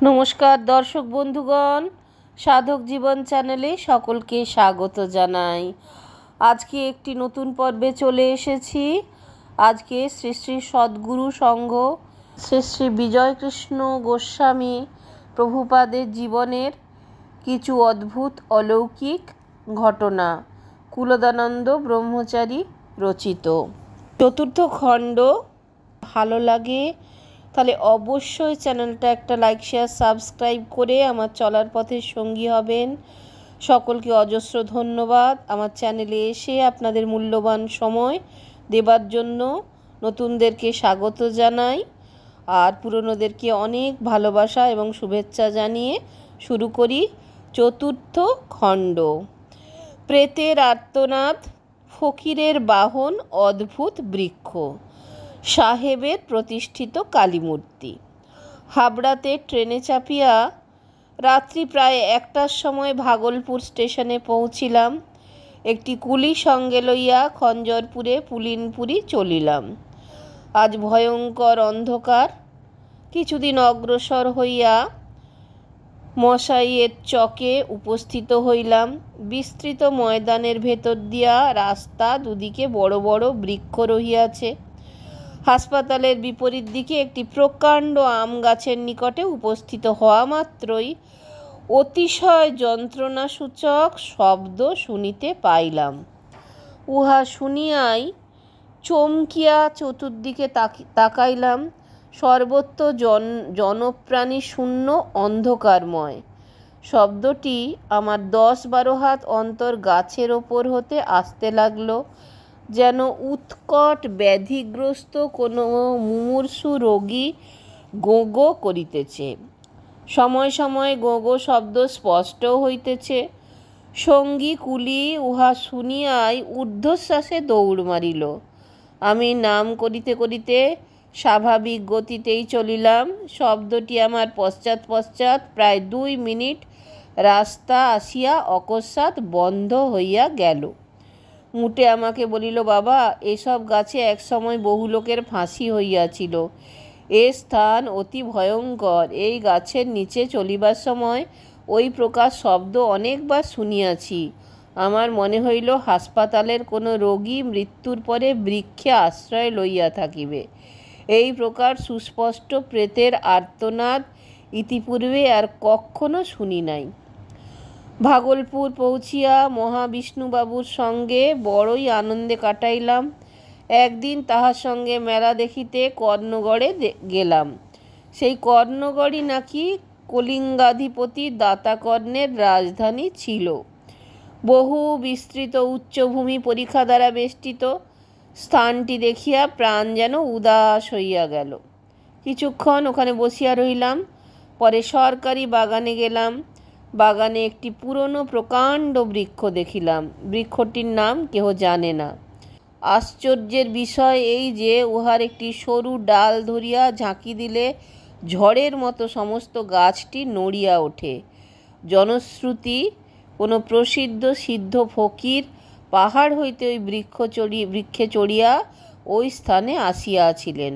নমস্কার দর্শক বন্ধুগণ, সাধক জীবন চ্যানেলে সকলকে স্বাগত জানাই। আজকে একটি নতুন পর্বে চলে এসেছি। আজকে শ্রী শ্রী সদ্গুরু সংঘ শ্রী শ্রী বিজয়কৃষ্ণ গোস্বামী প্রভুপাদের জীবনের কিছু অদ্ভুত অলৌকিক ঘটনা কুলদানন্দ ব্রহ্মচারী রচিত চতুর্থ খণ্ড। ভালো লাগে তাহলে অবশ্যই চ্যানেলটা একটা লাইক শেয়ার সাবস্ক্রাইব করে আমার চলার পথের সঙ্গী হবেন। সকলকে অজস্র ধন্যবাদ আমার চ্যানেলে এসে আপনাদের মূল্যবান সময় দেবার জন্য। নতুনদেরকে স্বাগত জানাই আর পুরনোদেরকে অনেক ভালোবাসা এবং শুভেচ্ছা জানিয়ে শুরু করি চতুর্থ খণ্ড। প্রেতের আর্তনাদ, ফকিরের বাহন অদ্ভুত বৃক্ষ, সাহেবের প্রতিষ্ঠিত কালীমূর্তি। হাবড়াতে ট্রেনে চাপিয়া রাত্রি প্রায় 1টার সময় ভাগলপুর স্টেশনে পৌঁছিলাম। একটি কুলি সঙ্গে লইয়া খঞ্জরপুরে পুলিনপুরি চলিলাম। আজ ভয়ঙ্কর অন্ধকার। কিছুদিন অগ্রসর হইয়া মশাইয়ের চকে উপস্থিত হইলাম। বিস্তৃত ময়দানের ভেতর দিয়া রাস্তা, দুদিকে বড় বড় বৃক্ষ রহিয়াছে। হাসপাতালের বিপরীত দিকে একটি প্রকাণ্ড আম গাছের নিকটে উপস্থিত হওয়া মাত্রই অতিশয় যন্ত্রণাসূচক শব্দ শুনিতে পাইলাম। উহা শুনিয়াই চমকিয়া চতুর্দিকে তাকাইলাম। সর্বত্র জনপ্রাণী শূন্য, অন্ধকারময়। শব্দটি আমার 10-12 হাত অন্তর গাছের ওপর হতে আসতে লাগলো, যেন উৎকট ব্যাধিগ্রস্ত কোনো মুমূর্ষু রোগী গোঁ গোঁ করিতেছে। সময় সময় গোঁ গোঁ শব্দ স্পষ্ট হইতেছে। সঙ্গী কুলি উহা শুনিয়াই ঊর্ধ্বশ্বাসে দৌড় মারিল। আমি নাম করিতে করিতে স্বাভাবিক গতিতেই চলিলাম। শব্দটি আমার পশ্চাৎ পশ্চাৎ প্রায় 2 মিনিট রাস্তা আসিয়া অকস্মাৎ বন্ধ হইয়া গেল। মুটে আমাকে বলিল, বাবা, এসব গাছে একসময় বহু লোকের ফাঁসি হইয়াছিল। এ স্থান অতি ভয়ঙ্কর। এই গাছের নিচে চলিবার সময় ওই প্রকার শব্দ অনেকবার শুনিয়াছি। আমার মনে হইল হাসপাতালের কোনো রোগী মৃত্যুর পরে বৃক্ষে আশ্রয় লইয়া থাকিবে। এই প্রকার সুস্পষ্ট প্রেতের আর্তনাদ ইতিপূর্বে আর কখনো শুনি নাই। ভাগলপুর পৌঁছিয়া মহাবিষ্ণুবাবুর সঙ্গে বড়ই আনন্দে কাটাইলাম। একদিন তাহার সঙ্গে মেলা দেখিতে কর্ণগড়ে গেলাম। সেই কর্ণগড়ই নাকি কলিঙ্গাধিপতি দাতাকর্ণের রাজধানী ছিল। বহু বিস্তৃত উচ্চভূমি পরিখা দ্বারা বেষ্টিত। স্থানটি দেখিয়া প্রাণ যেন উদাস হইয়া গেল। কিছুক্ষণ ওখানে বসিয়া রহিলাম। পরে সরকারি বাগানে গেলাম। বাগানে একটি পুরনো প্রকাণ্ড বৃক্ষ দেখিলাম। বৃক্ষটির নাম কেহ জানে না। আশ্চর্যের বিষয় এই যে উহার একটি সরু ডাল ধরিয়া ঝাঁকি দিলে ঝড়ের মতো সমস্ত গাছটি নড়িয়া ওঠে। জনশ্রুতি, কোনো প্রসিদ্ধ সিদ্ধ ফকির পাহাড় হইতে ওই বৃক্ষে চড়িয়া ওই স্থানে আসিয়াছিলেন।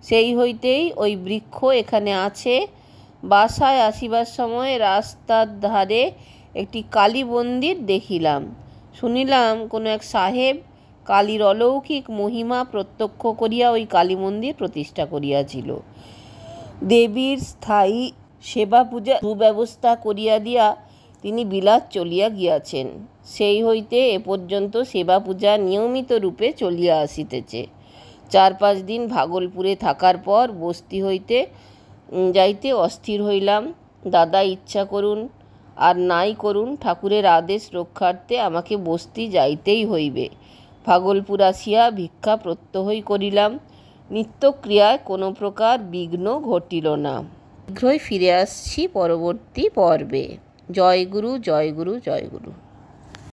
সেই হইতেই ওই বৃক্ষ এখানে আছে। বাসায় আসিবার সময় রাস্তার ধারে একটি কালী মন্দির দেখিলাম। শুনিলাম কোনো এক সাহেব কালীর অলৌকিক মহিমা প্রত্যক্ষ করিয়া ওই কালী মন্দির প্রতিষ্ঠা করিয়াছিল। দেবীর স্থায়ী সেবা পূজা সুব্যবস্থা করিয়া দিয়া তিনি বিলাত চলিয়া গিয়াছেন। সেই হইতে এ পর্যন্ত সেবা পূজা নিয়মিত রূপে চলিয়া আসিতেছে। 4-5 দিন ভাগলপুরে থাকার পর বস্তি হইতে যাইতে অস্থির হইলাম। দাদা ইচ্ছা করুন আর নাই করুন, ঠাকুরের আদেশ রক্ষার্থে আমাকে বস্তি যাইতেই হইবে। ভাগলপুর আসিয়া ভিক্ষা প্রত্যহই করিলাম। নিত্যক্রিয়ায় কোনো প্রকার বিঘ্ন ঘটিল না। শীঘ্রই ফিরে আসছি পরবর্তী পর্বে। জয় গুরু, জয় গুরু, জয় গুরু।